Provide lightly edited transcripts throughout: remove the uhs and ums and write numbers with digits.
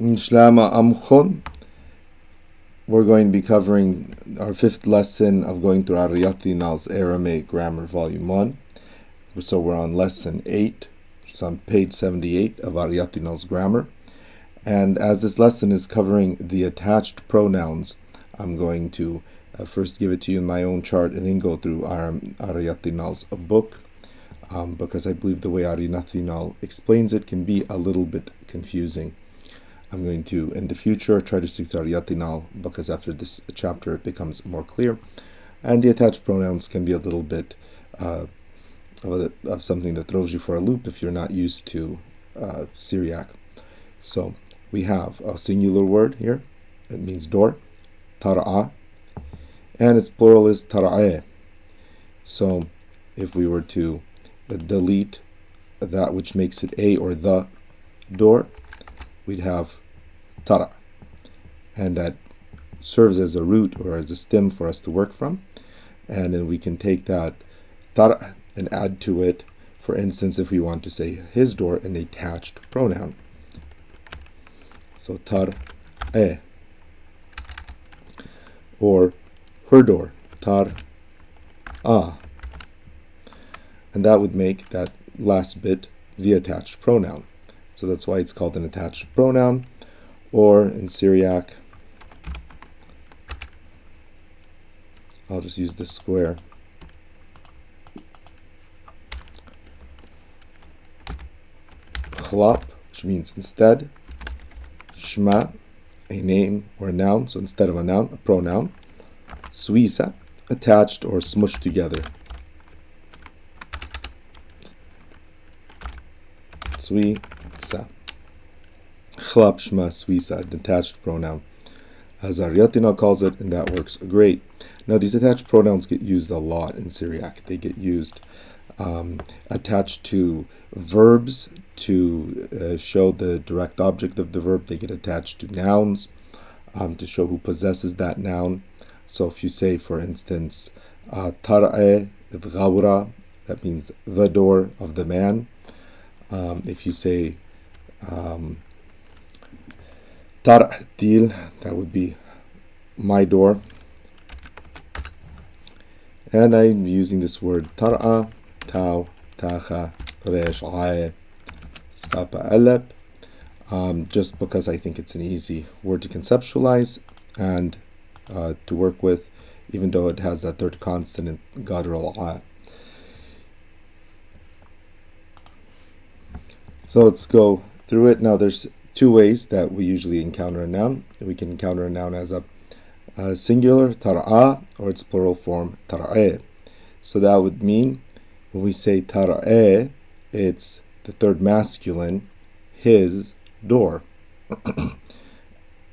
Shlama Amkhon. We're going to be covering our fifth lesson of going through Arayathinal's Aramaic Grammar Volume 1. So we're on lesson 8, which is on page 78 of Arayathinal's Grammar. And as this lesson is covering the attached pronouns, I'm going to first give it to you in my own chart and then go through Arayathinal's book, because I believe the way Arayathinal explains it can be a little bit confusing. I'm going to, in the future, try to stick to Arayathinal because after this chapter it becomes more clear. And the attached pronouns can be a little bit of something that throws you for a loop if you're not used to Syriac. So we have a singular word here. It means door, tara'a, and its plural is tara'e. So if we were to delete that which makes it a or the door, we'd have tara, and that serves as a root or as a stem for us to work from. And then we can take that tara and add to it, for instance, if we want to say his door, an attached pronoun. So tar-e, or her door, tar-a. And that would make that last bit the attached pronoun. So that's why it's called an attached pronoun, or in Syriac, I'll just use this square. Khlap, which means instead. Shma, a name or a noun, so instead of a noun, a pronoun. Suisa, attached or smushed together. Suisa. Khlap, shma, suisa, an attached pronoun, as Arayathinal calls it, and that works great. Now these attached pronouns get used a lot in Syriac. They get used attached to verbs to show the direct object of the verb. They get attached to nouns to show who possesses that noun. So if you say, for instance, tar'e ghawra, that means the door of the man. If you say tar'til, that would be my door. And I'm using this word tar'a, tau, tacha, resh, ae, skapa, alep, just because I think it's an easy word to conceptualize and to work with, even though it has that third consonant, gadral a. So let's go through it. Now there's two ways that we usually encounter a noun. We can encounter a noun as a singular, tara'a, or its plural form, tara'e. So that would mean when we say tara'e, it's the third masculine, his door.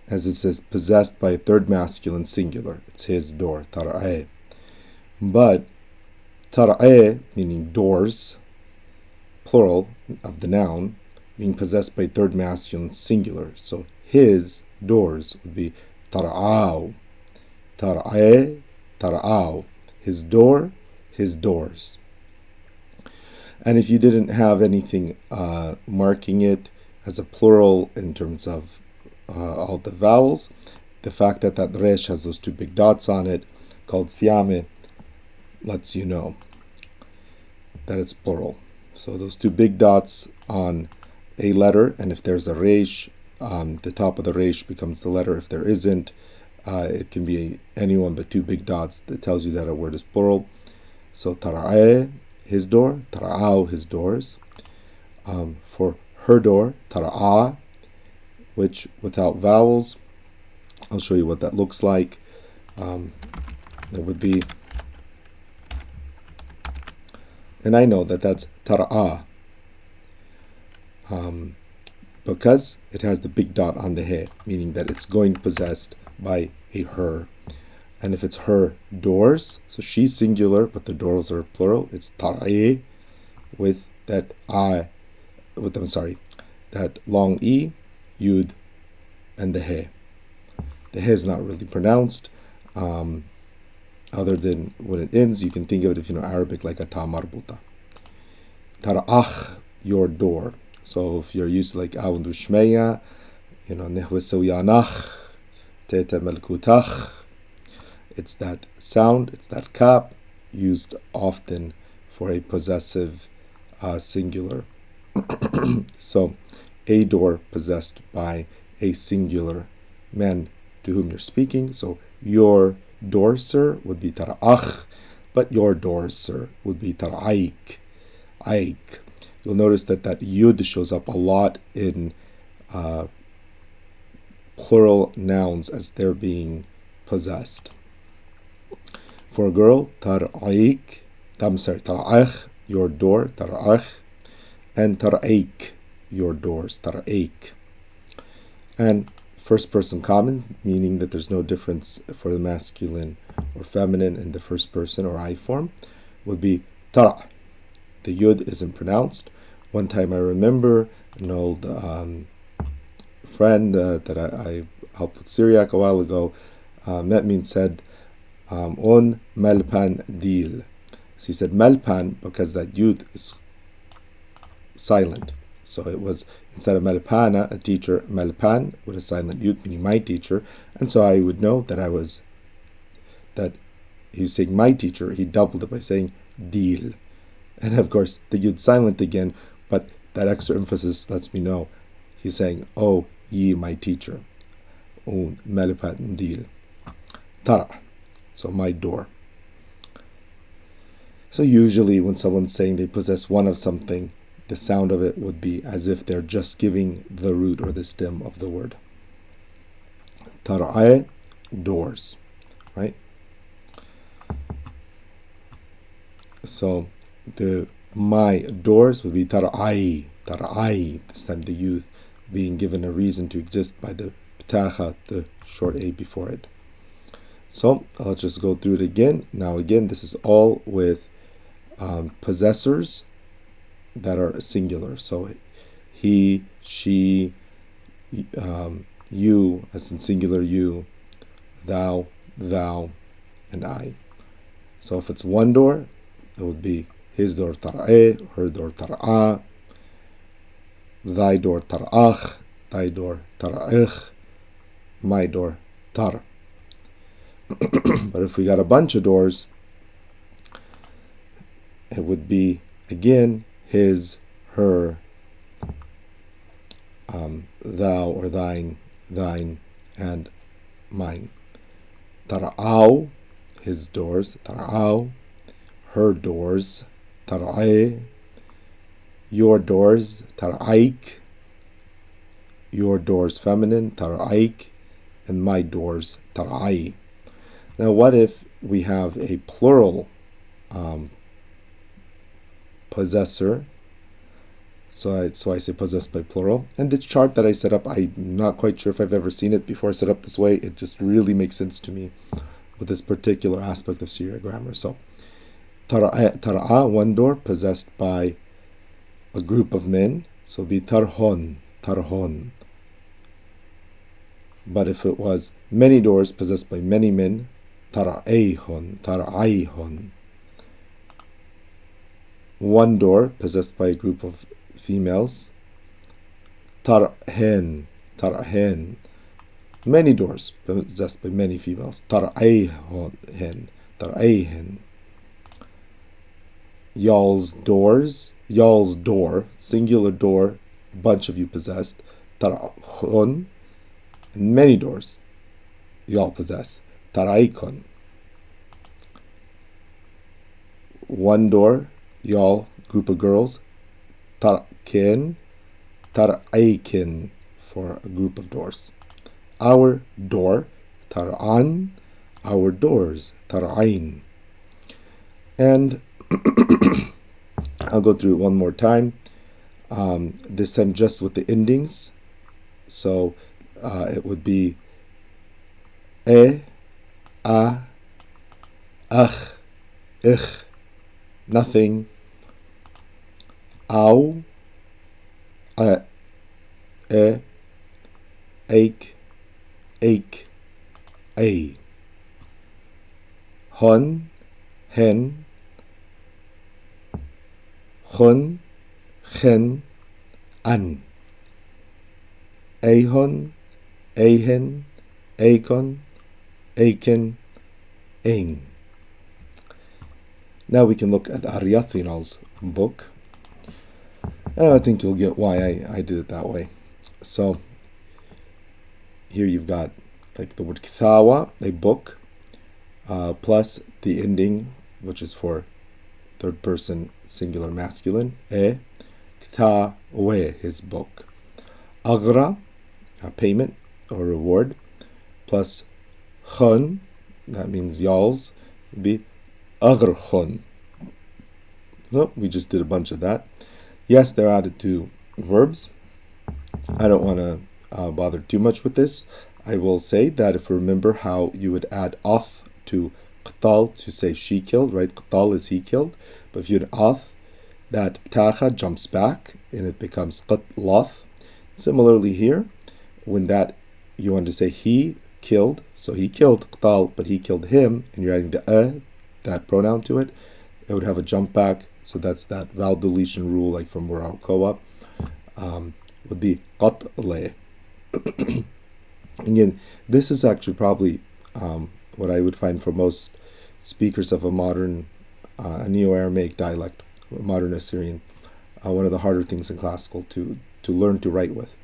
As it says, possessed by a third masculine singular. It's his door, tara'e. But tara'e, meaning doors, plural of the noun, being possessed by third masculine singular. So his doors would be tara'au. Tara'e, tara'au. His door, his doors. And if you didn't have anything marking it as a plural in terms of all the vowels, the fact that that resh has those two big dots on it, called siame, lets you know that it's plural. So those two big dots on a letter, and if there's a resh, the top of the resh becomes the letter. If there isn't, it can be anyone but two big dots that tells you that a word is plural. So tara'e, his door, tara'au, his doors. For her door, tara'a, which without vowels, I'll show you what that looks like. It would be, and I know that that's tara'a, because it has the big dot on the he, meaning that it's going possessed by a her. And if it's her doors, so she's singular, but the doors are plural, it's tara'e with that that long e, yud, and the he. The he is not really pronounced, other than when it ends. You can think of it, if you know Arabic, like a ta marbuta. Tara'ach, your door. So if you're used to like awndu shmeya, nehwesawiyanach, teta melkutach. It's that sound, it's that kap, used often for a possessive singular. So, a door possessed by a singular man to whom you're speaking. So, your door, sir, would be tara'ach, but your doors, sir, would be tara'aik. Aik. You'll notice that yud shows up a lot in plural nouns as they're being possessed. For a girl, tara'aik, tara'ach, your door, tara'ach, and tara'aik, your doors, tara'aik. And first person common, meaning that there's no difference for the masculine or feminine in the first person or I form, would be tara'. The yud isn't pronounced. One time I remember an old friend that I helped with Syriac a while ago met me and said, on malpan deal. So he said malpan because that yud is silent. So it was, instead of malpana, a teacher, malpan with a silent yud, meaning my teacher. And so I would know that he was saying my teacher. He doubled it by saying deal. And of course, the yud silent again, but that extra emphasis lets me know he's saying, oh, ye, my teacher. Un malpan deal. Tara. So my door. So usually when someone's saying they possess one of something, the sound of it would be as if they're just giving the root or the stem of the word. Tara'e, doors, right? So my doors would be tara'ai, tara'ai, this time the youth being given a reason to exist by the ptacha, the short a before it. So I'll just go through it again. Now again, this is all with possessors that are singular. So he, she, you, as in singular you, thou, and I. So if it's one door, it would be his door tara'eh, her door tara'a, thy door tara'ach, thy door tara'ich, my door tar. But if we got a bunch of doors, it would be again his, her, thou or thine, and mine. Tara'au, his doors, tara'au, her doors, tara'e, your doors, tara'aik, your doors feminine, tara'aik, and my doors, tara'ai. Now what if we have a plural possessor? So I say possessed by plural. And this chart that I set up, I'm not quite sure if I've ever seen it before set up this way. It just really makes sense to me with this particular aspect of Syriac grammar. So tara'a, one door, possessed by a group of men. So it'd be tarhon. But if it was many doors possessed by many men, tara'ayhon. One door possessed by a group of females, tarhen. Many doors possessed by many females, tar'ayhen. Y'all's door, singular door, a bunch of you possessed, tar'hon. Many doors y'all possess, tara'ikon. One door, y'all, group of girls, tar'kin, tar'aikin, for a group of doors. Our door, tar'an, our doors, tar'ain. And I'll go through it one more time, this time just with the endings. So it would be a, ach, ich, nothing, au, ache, a, hon, hen, chun, chen, an, ahon, Ehen, Akon, Akin, Ain. Now we can look at Arayathinal's book. And I think you'll get why I did it that way. So here you've got like the word Kithawa, a book, plus the ending, which is for third person singular masculine, Kithawe, his book. Agra, a payment or reward, plus khun, that means y'all's, would be agr khun. No, we just did a bunch of that. Yes, they're added to verbs. I don't want to bother too much with this. I will say that if you remember how you would add oth to qtal to say she killed, right? Qtal is he killed. But if you add oth, that ptacha jumps back and it becomes qatlath. Similarly here, when that you want to say he killed, so he killed qtal, but he killed him, and you're adding the that pronoun to it, it would have a jump back. So that's that vowel deletion rule, like from Morocco up, would be qatle. Again, this is actually probably what I would find for most speakers of a modern, a Neo-Aramaic dialect, modern Assyrian, one of the harder things in classical to learn to write with.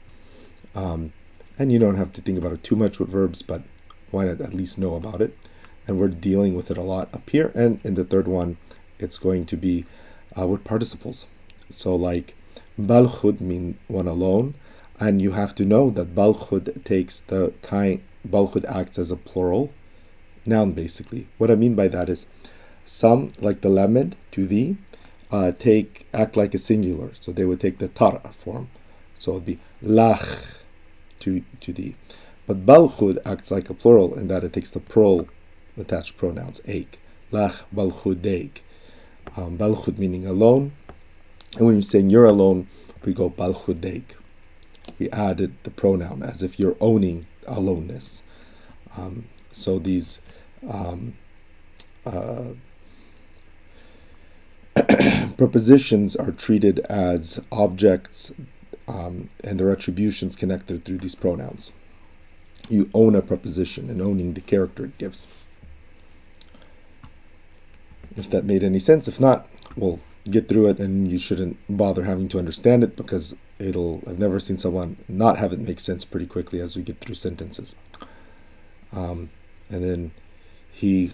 And you don't have to think about it too much with verbs, but why not at least know about it? And we're dealing with it a lot up here. And in the third one, it's going to be with participles. So like balchud mean one alone, and you have to know that balchud takes the kind, balchud acts as a plural noun basically. What I mean by that is some, like the lamed, to thee, act like a singular. So they would take the tar form. So it would be lach, to thee. But balchud acts like a plural in that it takes the plural attached pronouns, eik, lach balchudeik. Balchud meaning alone, and when you're saying you're alone, we go balchudeik. We added the pronoun as if you're owning aloneness. So these prepositions are treated as objects, and their attributions connected through these pronouns. You own a preposition, and owning the character it gives. If that made any sense. If not, we'll get through it, and you shouldn't bother having to understand it, because I've never seen someone not have it make sense pretty quickly as we get through sentences. And then he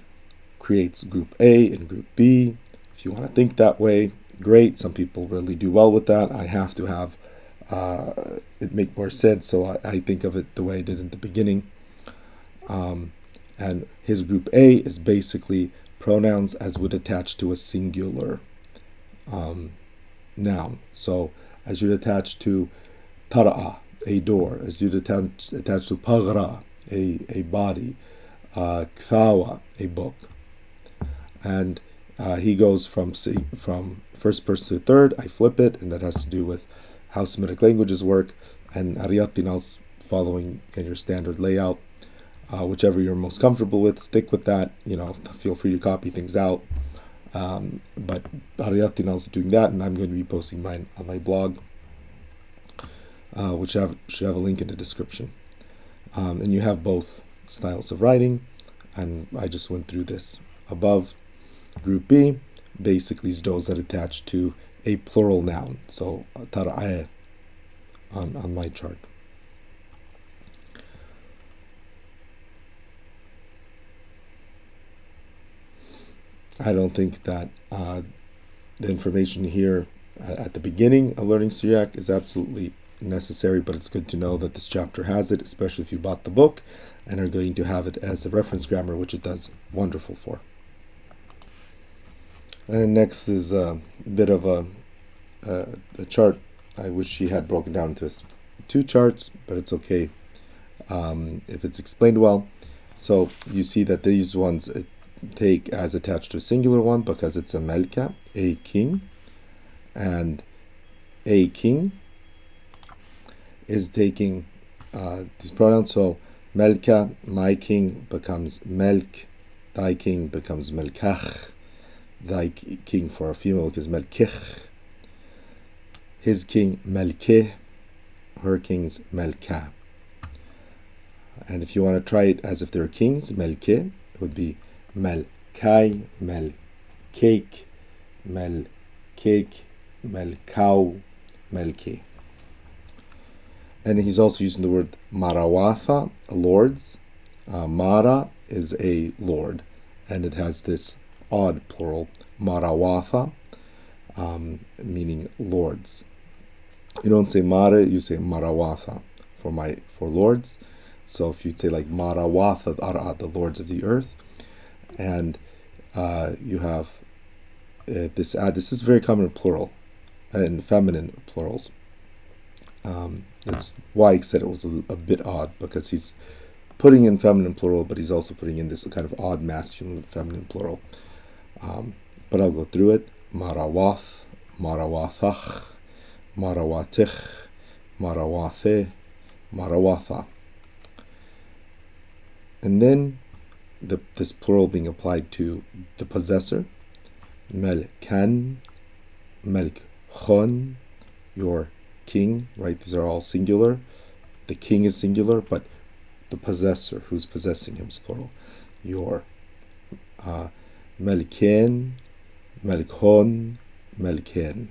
creates group A and group B. If you want to think that way, great. Some people really do well with that. I have to have it make more sense, so I think of it the way I did in the beginning. And his group A is basically pronouns as would attach to a singular noun. So as you'd attach to tara'a, a door, as you'd attach to pagra, a body, kthawa, a book. And he goes from first person to third. I flip it, and that has to do with how Semitic languages work, and Arayathinal's following your standard layout. Whichever you're most comfortable with, stick with that. Feel free to copy things out. But Arayathinal's doing that, and I'm going to be posting mine on my blog, which should have a link in the description. And you have both styles of writing, and I just went through this above. Group B basically is those that attach to a plural noun. So tara'eh on my chart. I don't think that the information here at the beginning of learning Syriac is absolutely necessary, but it's good to know that this chapter has it, especially if you bought the book and are going to have it as a reference grammar, which it does wonderful for. And next is a bit of a chart. I wish he had broken down into 2 charts, but it's okay if it's explained well. So you see that these ones take as attached to a singular one because it's a melka, a king, and a king is taking these pronouns. So melka, my king, becomes melk, thy king becomes melkach, thy king for a female is melkich, his king melkeh, her king's melka. And if you want to try it as if they're kings, melke, it would be melkai, melkeik, melkeik, melkau, melke. And he's also using the word marawatha, lords. Mara is a lord, and it has this odd plural, marawatha, meaning lords. You don't say mara, you say marawatha for lords. So if you say like marawatha ara, the lords of the earth, and you have this add. This is very common in plural, and feminine plurals. That's why I said it was a bit odd, because he's putting in feminine plural, but he's also putting in this kind of odd masculine feminine plural. But I'll go through it. Marawath, marawathach, marawatich, marawathe, marawatha. And then this plural being applied to the possessor. Melkan, melkhon, your king, right? These are all singular. The king is singular, but the possessor, who's possessing him, is plural. Your melken, melkhon, melken.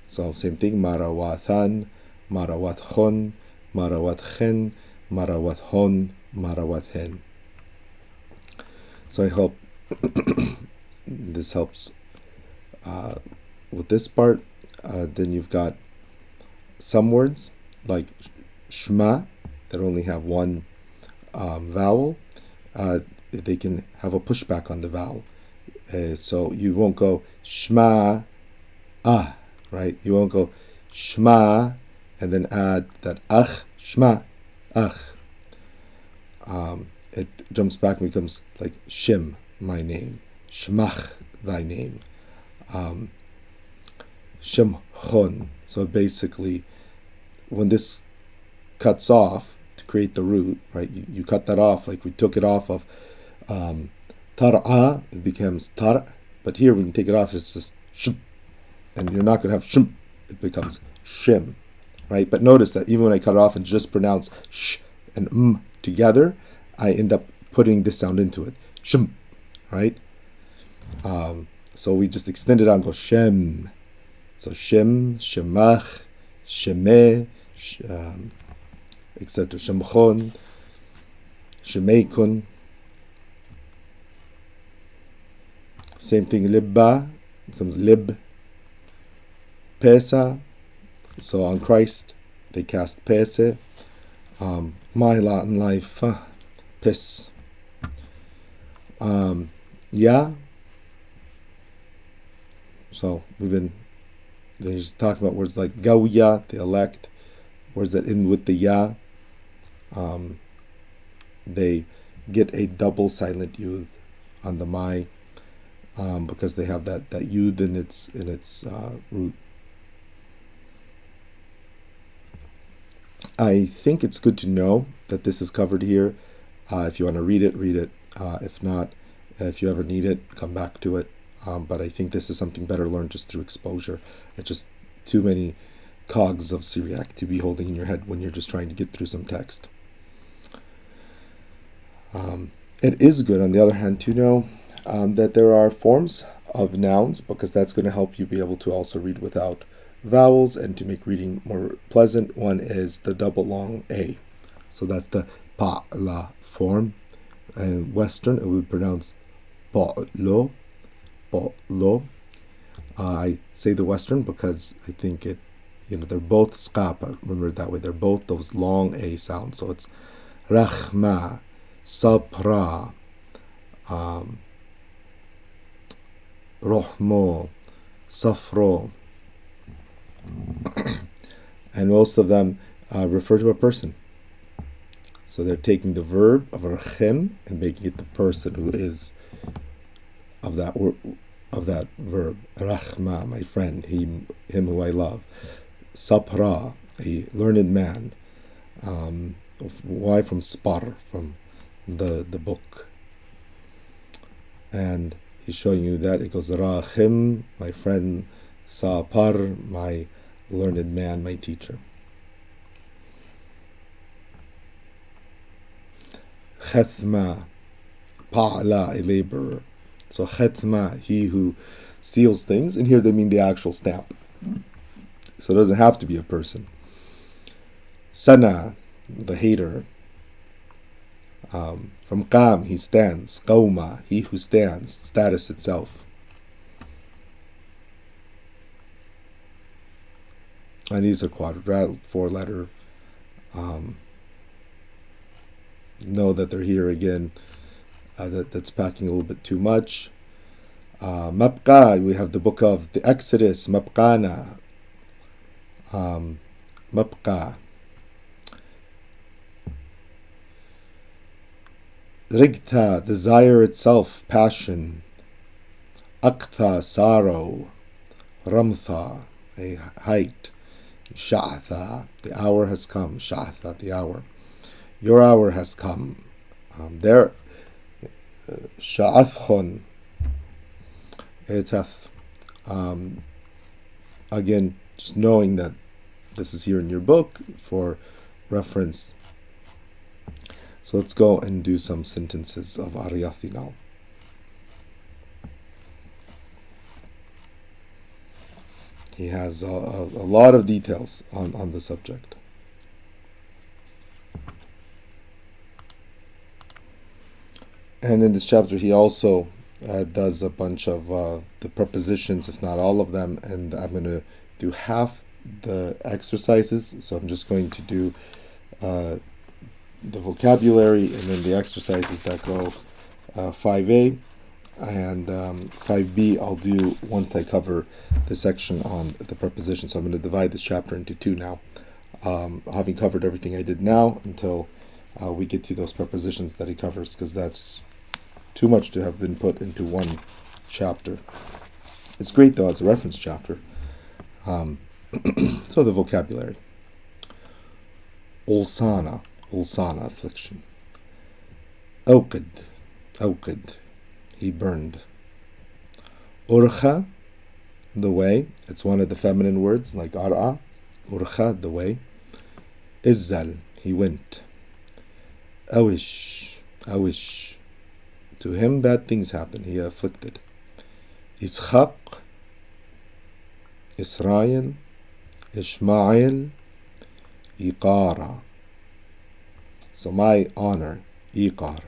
So same thing. Marawathan, marawatchon, marawatchen, marawathon, marawathen. So I hope this helps with this part. Then you've got some words like shma that only have one vowel. They can have a pushback on the vowel. So you won't go shma right? You won't go shma and then add that ach, shma, ach. It jumps back and becomes like shim, my name, shmach, thy name, shimchon. So basically, when this cuts off to create the root, right? You cut that off, like we took it off of tar'a, it becomes tar', but here we can take it off, it's just shim, and you're not going to have shim, it becomes shim, right? But notice that even when I cut it off and just pronounce sh and together, I end up putting this sound into it, shim, right? So we just extend it out and go shem. So shem, shemach, shemeh, etc. Shemchon, shemeikun. Same thing, libba becomes lib. Pesa, so on Christ they cast pese. My lot in life, piss. Yeah. So they're just talking about words like gawiya, the elect, words that end with the ya. They get a double silent yud on the my, because they have that yud in its root. I think it's good to know that this is covered here. If you want to read it, read it. If not, if you ever need it, come back to it. But I think this is something better learned just through exposure. It's just too many cogs of Syriac to be holding in your head when you're just trying to get through some text. It is good, on the other hand, to know that there are forms of nouns, because that's going to help you be able to also read without vowels and to make reading more pleasant. One is the double long A. So that's the pa-la form. And Western, it would be pronounced po-lo. Po-lo. I say the Western because I think it, they're both skapa. Remember it that way. They're both those long A sounds. So it's rachma, sapra, rohmo, safro. And most of them refer to a person. So they're taking the verb of rachem and making it the person who is of that verb. Rachma, my friend, him who I love. Sapra, a learned man. Why? From spar, from the book. And he's showing you that it goes rachem, my friend, sapar, my learned man, my teacher. Khetma, pa'ala, a laborer. So khetma, he who seals things, and here they mean the actual stamp. So it doesn't have to be a person. Sana, the hater. From qam, he stands. Qawma, he who stands, status itself. And these are quadrilateral, 4-letter. Know that they're here again. That's packing a little bit too much. Mabqa, we have the book of the Exodus. Mabqana. Mabqa. Rigta, desire itself, passion. Aktha, sorrow. Ramtha, a height. Sha'atha, the hour has come. Sha'atha, the hour. Your hour has come. There, Sha'athchon, Etath. Again, just knowing that this is here in your book for reference. So let's go and do some sentences of Arayathinal. He has a lot of details on the subject. And in this chapter, he also does a bunch of the prepositions, if not all of them, and I'm going to do half the exercises. So I'm just going to do the vocabulary and then the exercises that go 5A, and 5B I'll do once I cover the section on the preposition. So I'm going to divide this chapter into two now, having covered everything I did now until we get to those prepositions that he covers, because that's too much to have been put into one chapter. It's great though as a reference chapter. So the vocabulary. Ulsana, affliction. Awqid, he burned. Urkha, the way. It's one of the feminine words like ara. Urkha, the way. Izzal, he went. Awish, to him bad things happen, he afflicted. Ishaq, Israel, Ishmael, Iqara. So my honor, Iqar.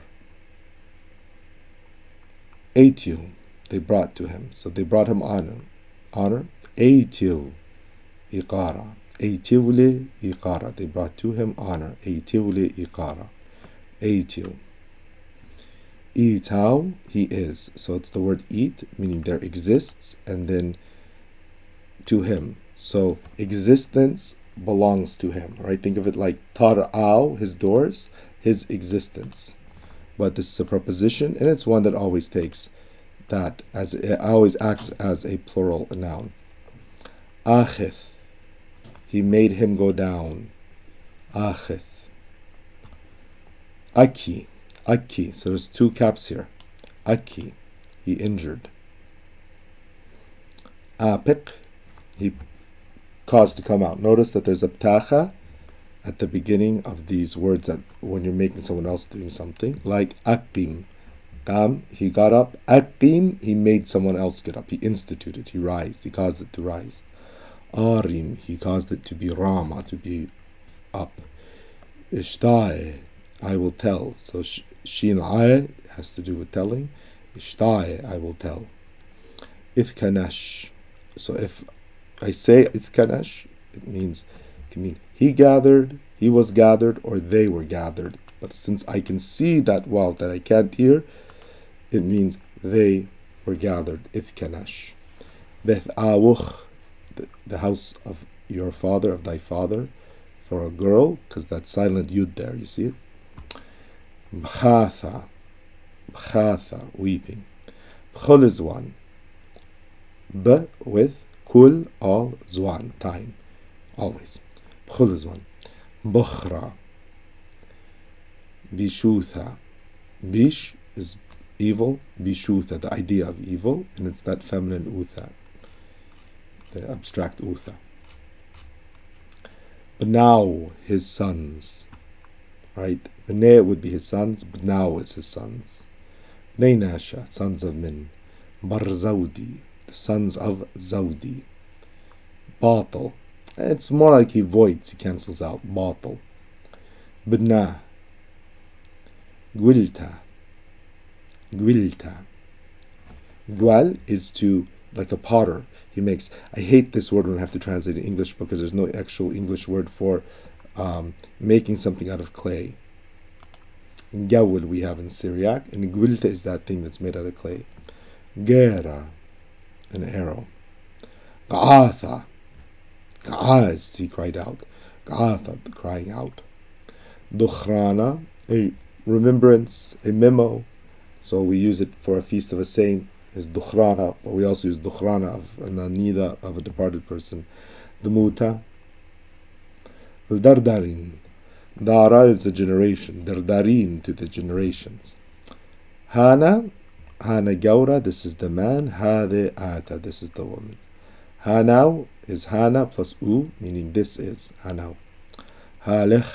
Aitiu, they brought to him. So they brought him honor. Aitiu, Iqara. Aitiuli, Iqara. They brought to him honor. Aitiuli, Iqara. Aitiu. Itau, he is. So it's the word eat, meaning there exists, and then to him. So existence belongs to him, right? Think of it like tar'au, his doors, his existence. But this is a preposition, and it's one that always takes that, as it always acts as a plural noun. Achith, he made him go down. Achith. Aki, so there's two caps here. Aki, he injured. Apiq, he caused to come out. Notice that there's a ptacha at the beginning of these words that when you're making someone else doing something, like aqim. Qam, he got up. Aqim, he made someone else get up. He instituted, he rised, he caused it to rise. Arim, he caused it to be rama, to be up. Ishta'i, I will tell. So shin ay has to do with telling. Ishta'i, I will tell. Ithkanash. So if I say ithkanash, it can mean he gathered, he was gathered, or they were gathered. But since I can see that well that I can't hear, it means they were gathered. Ithkanash. Beth awuch, the house of your father, of thy father, for a girl, because that's silent yud there, you see it? Bchatha, weeping. Bchol is one. B with kul, all, zwan, time, always. Bchol is one. Bukhra, bishutha. Bish is evil, bishutha, the idea of evil, and it's that feminine utha, the abstract utha. But now his sons, right? Bnei would be his sons. Bnau is his sons. Bnei Nasha, sons of Min. Barzawdi, the sons of Zawdi. Batal, it's more like he voids, he cancels out. Batal. Bna. Gwilta. Gwilta. Gwal is to, like a potter. He makes, I hate this word when I have to translate it in English because there's no actual English word for making something out of clay. Gawil we have in Syriac, and gwilta is that thing that's made out of clay. Gera, an arrow. Ga'atha. Ga'az, he cried out. Ga'atha, the crying out. Dukhrana, a remembrance, a memo. So we use it for a feast of a saint, is Dukhrana, but we also use Dukhrana of an anida of a departed person. Dumuta. Dardarin. Dara is a generation. Dardarin to the generations. Hana. Hana Gaura, this is the man. Hade Ata, this is the woman. Hanau is Hana plus U, meaning this is Hanau. Halech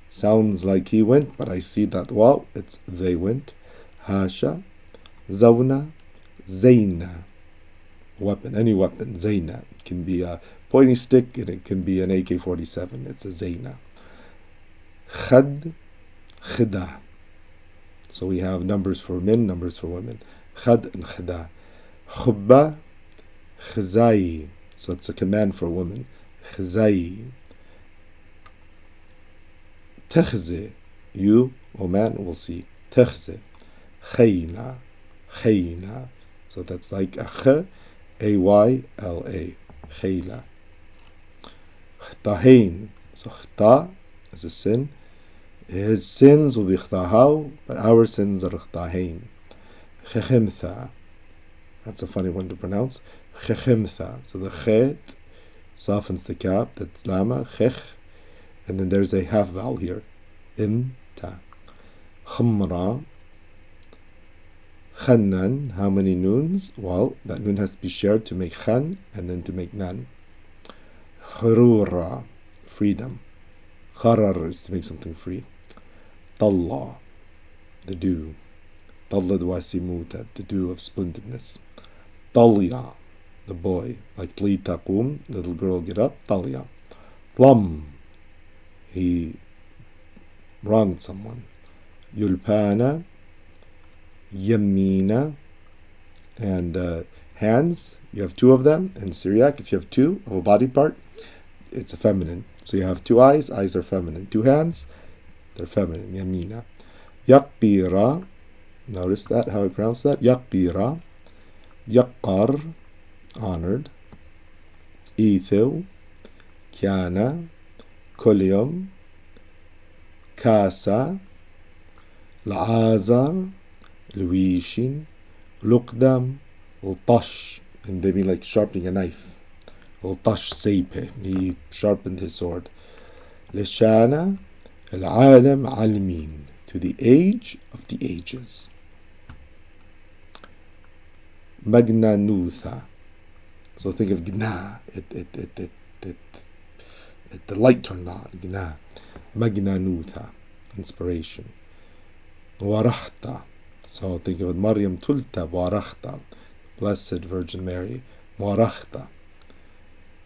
sounds like he went, but I see that wow, it's they went. Hasha, Zawna, Zaina. Weapon, any weapon, Zaina. It can be a pointing stick and it can be an AK-47. It's a Zaina. Khad, Khida. So we have numbers for men, numbers for women. Khad and Khida. Khubba, Khizai. So it's a command for a woman. Khizai. Takhze. You, O man, will see. Takhze. Khayna. Khayna. So that's like a kh, A-Y-L-A. Khayla. Khtahain. So khta is a sin. His sins will be khtahaw, but our sins are khtahain. Khechimtha. That's a funny one to pronounce. Khechimtha. So the chet softens the cap, that's lama, khech, and then there's a half vowel here. Imta. Khumra. Khannan. How many noons? Well, that noon has to be shared to make khan and then to make nan. Khurura. Freedom. Kharar is to make something free. Talla, the dew. Talla dwasimuta, the dew of splendidness. Talia, the boy. Like Li taqum, little girl get up. Talia. Plum, he wronged someone. Yulpana, Yamina, and hands. You have two of them in Syriac. If you have two of a body part, it's a feminine. So you have two eyes are feminine. Two hands, they're feminine. Yamina. Yaqira. Notice that, how I pronounce that. Yaqira. Yaqar. Honored. Ethil. Kiana. Kulium. Kasa. La'azar. Luishin. Luqdam. Ultash. And they mean like sharpening a knife. Ultash Seipe. He sharpened his sword. Lishana. Al-Alam Almin, to the age of the ages. Magnanutha. So think of Gna. It the light turned on. Gna. Magnanutha. Inspiration. Warahta. So think of Maryam Tulta Warahta. Blessed Virgin Mary. Warahta.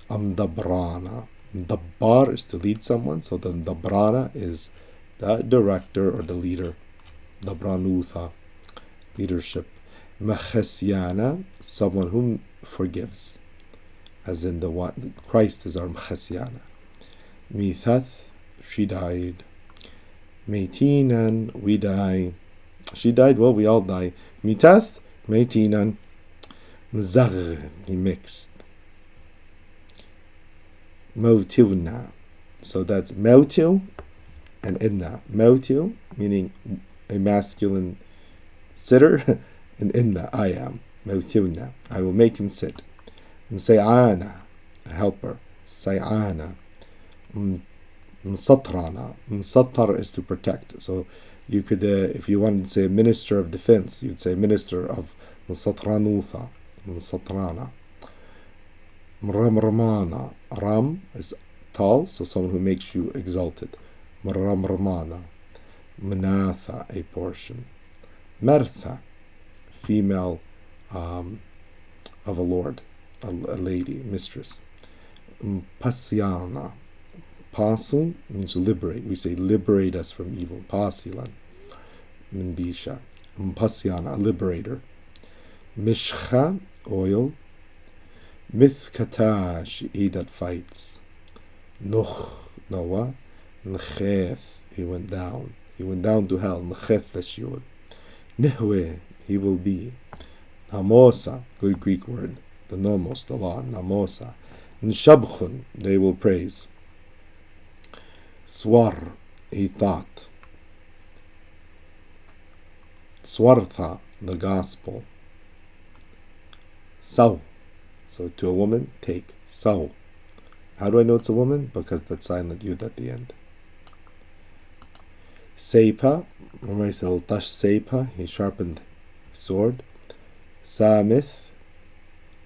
Amdabrana. Dabbar is to lead someone, so the Dabrana is the director or the leader. Dabranutha, leadership. Machasyana, someone whom forgives, as in the one Christ is our Machasyana. Mithath, she died. Meitinan, we die. She died, well, we all die. Mitath, meitinan. Mzagh, he mixed. Mawtilna. So that's mawtil and inna. Mawtil, meaning a masculine sitter, and inna, I am. Mawtilna, I will make him sit. Msayana, a helper. Sayana. Msatrana. Msatar is to protect. So you could, if you wanted to say minister of defense, you'd say minister of Msatranutha. Msatrana. Mramramana. Ram is tall, so someone who makes you exalted. Mramramana. Manatha, a portion. Mertha, female of a lord, a lady, mistress. Pasiana, pasu means liberate. We say liberate us from evil. Pasilan, Mbisha. Pasiana, a liberator. Mishcha, oil. Mithkata, he that fights. Nuch, Noah. Ncheth, he went down. He went down to hell. Ncheth l'shiur. Nihwe, he will be. Namosa, good Greek word. The nomos, the law. Namosa. Nshabchun, they will praise. Swar, he thought. Swartha, the gospel. Saw, so to a woman, take. Saw. How do I know it's a woman? Because that silent yud at the end. Seipa, remember I said Tash Seipa, he sharpened his sword. Samith,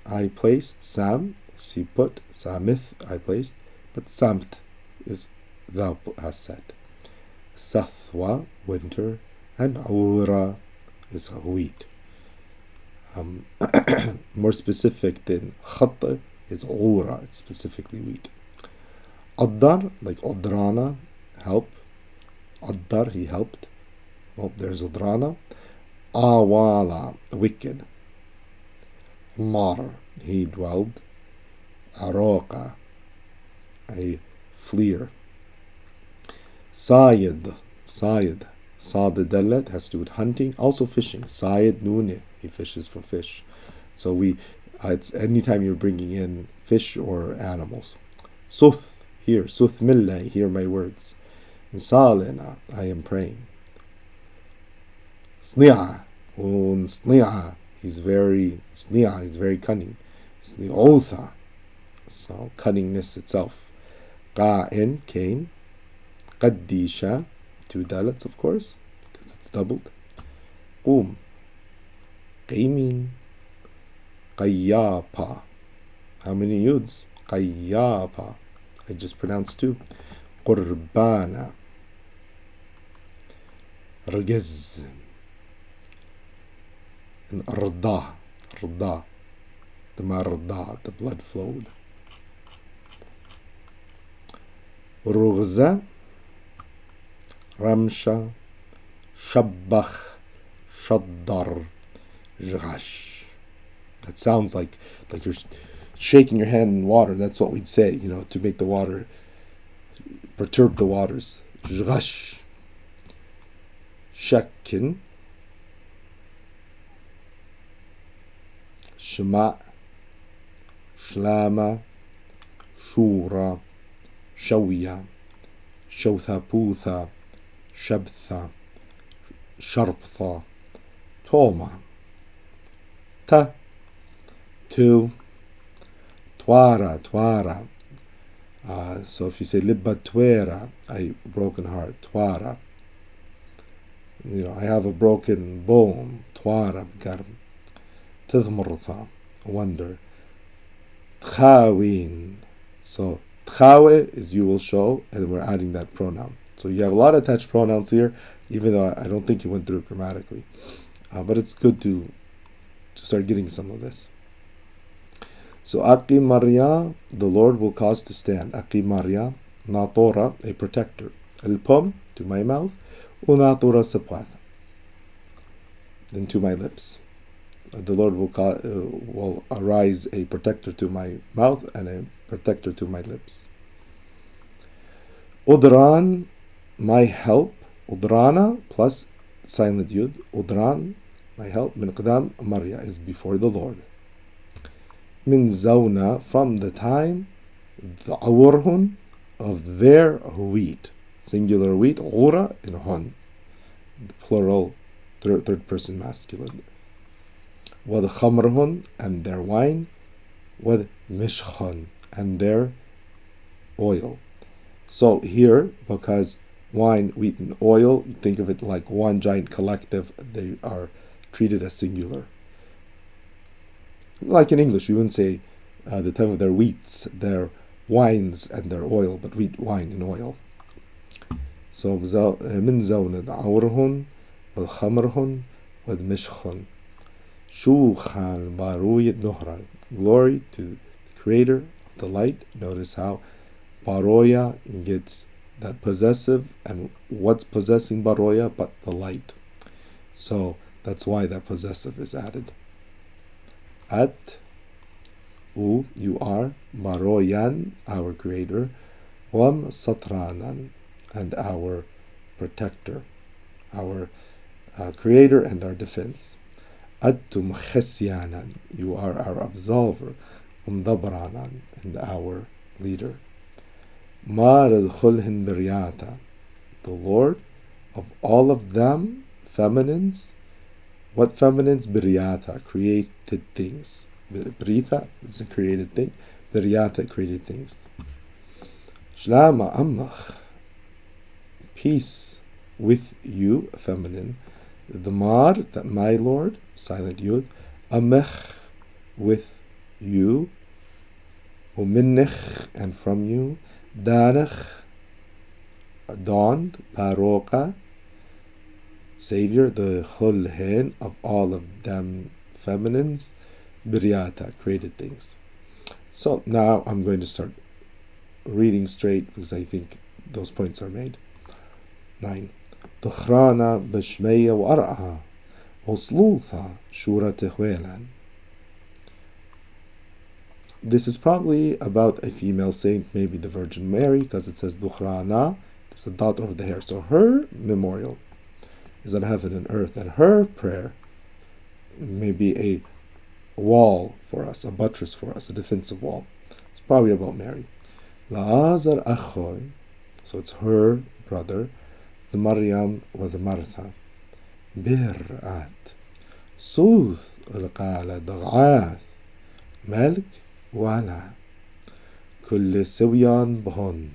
I placed. Sam is he put. Samith, I placed. But Samt is thou hast said. Sathwa, winter. And Aura is wheat. More specific than Khatta is Aura, it's specifically wheat. Addar, like Odrana, help. Addar, he helped. Well, there's Odrana. Awala, wicked. Mar, he dwelled. Aroka, a fleer. Sayed, Sayed. Sad Dalet has to do with hunting, also fishing. Sayed Nune, he fishes for fish. So it's anytime you're bringing in fish or animals. Suth, here. Suth Milla, hear my words. Salena, I am praying. Sni'a, Sni'a, he's very cunning. Sni'otha, so cunningness itself. Qa'in, Cain. Qaddisha, 2 dalets, of course, because it's doubled. Qum, Qaymin. Qayyapa, how many yuds? Qayyapa, I just pronounced 2. Qurbana. Ragaz. And Arda, the marda, the blood flowed. Rughza, Ramsha, Shabbach, Shaddar, Jghash. That sounds like you're shaking your hand in water. That's what we'd say, to make the water, perturb the waters. Jghash. Shakkin. Shema. Shlama. Shura. Shawya. Shawthaputha. Shabtha. Sharptha. Toma. Ta. 2. Twara. So if you say libba twera, a broken heart, twara. I have a broken bone, twara garm. Tidmurtha, wonder. Tchawin. So tchawe is you will show, and then we're adding that pronoun. So you have a lot of attached pronouns here, even though I don't think you went through it grammatically. But it's good to start getting some of this. So Aqi Maria, the Lord will cause to stand. Aqi Maria, Natora, a protector. El-pom, to my mouth. Unatura sapwath, then to my lips. The Lord will arise a protector to my mouth and a protector to my lips. Udran, my help. Udrana plus silent yud. Udran, my help. Min qadam Maria is before the Lord. Min zawna, from the time, the awurhun, of their wheat. Singular wheat, ura in hun. Plural, third person masculine. Wad khamrhun, and their wine. Wad mishkhun, and their oil. So here, because wine, wheat, and oil, you think of it like one giant collective, they are treated as singular. Like in English, we wouldn't say the time of their wheats, their wines, and their oil, but wheat, wine, and oil. So من زوند عورهن والخمرهن والمشخن شوخان باروية نهرة. Glory to the creator of the light. Notice how baroya gets that possessive, and what's possessing baroya but the light. So that's why that possessive is added. At you are baroyan, our creator, wam satranan, and our protector, our creator and our defense. Attum khasyanan, you are our absolver, dabranan, and our leader. Ma radkhulhin biryata, the Lord of all of them, feminines. What feminines? Biryata, created things. Britha is a created thing. Biryata, created things. Shlama ammach, peace with you, feminine. The mar, that my Lord, silent yud. Amech, with you. Uminnech, and from you. Danach, dawned. Paroka, Savior. The chulhen, of all of them feminines. Biryata, created things. So now I'm going to start reading straight because I think those points are made. 9. Tukhrana bashmeya wa ar'a uslutha shura tehwelan. This is probably about a female saint, maybe the Virgin Mary, because it says Dukhrana. There's a dot over the hair. So her memorial is on heaven and earth, and her prayer may be a wall for us, a buttress for us, a defensive wall. It's probably about Mary. La'azar achoy, so it's her brother, the Maryam wa the Martha. Bir'at, Suth al-qala dag'ath, Malik wala, Kull Sawyan b'hon,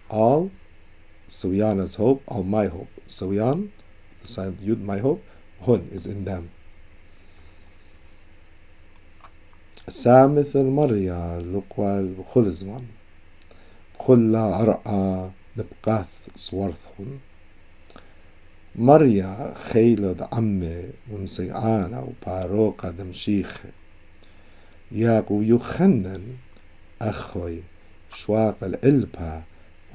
all Sawyana's hope, all my hope. Sawyan, the silent yud, my hope, Hun is in them. Samith al-Marya luqwal b'chul zman, Khulla ar'a nibqath swarthun. Marya خيلة عمي ومسيعانة وباروقة دمشيخة ياقو يخنن أخوي شواق الإلبا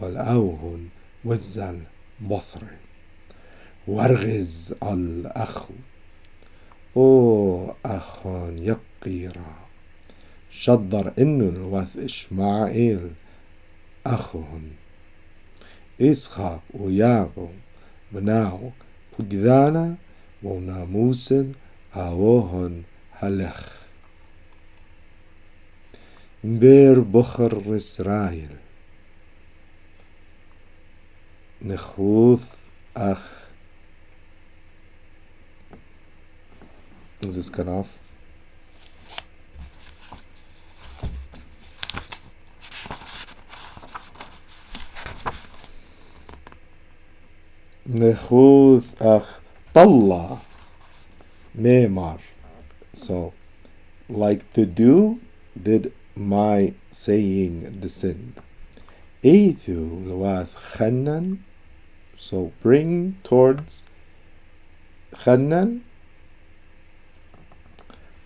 والأوهن والزل بطري وارغز الأخو أو أخون يقيرا شدر إنو الوث إشماعيل أخوهن إسحاق وياقو بناو بجدانا وناموسن أوهن هلخ بير بخر إسرائيل نخوث أخ. Is this cut off? Nechuth ach talla me'mar. So, like the dew did my saying descend. Eithu lwath channan. So bring towards channan.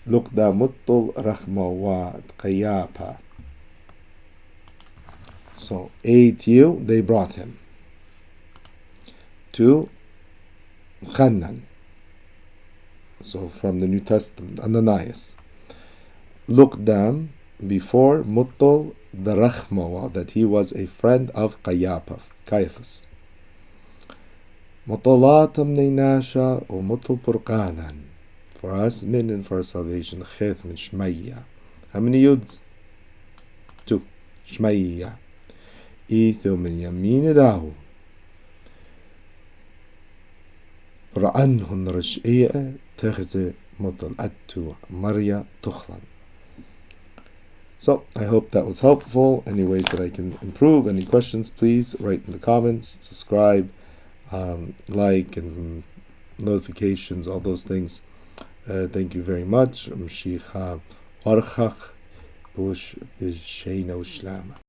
Lukda muttul rachma wa qayapa. So ate you, they brought him to Channan. So from the New Testament, Ananias. Lukdam, before Muttul the Rachmawa, that he was a friend of Caiaphas. Mutulatam Nainasha or Muttul Purqanan. For us men and for our salvation, Kheth min Shmaya. How many yuds? 2. Shmaya. Ethu min Yamin Dahu. رأنهن رشئية تغزي مطل أتو مريا تخلن. So I hope that was helpful. Any ways that I can improve, any questions, please write in the comments, subscribe, like, and notifications, all those things. Thank you very much. Mshicha warchach bush b'sheino shlama.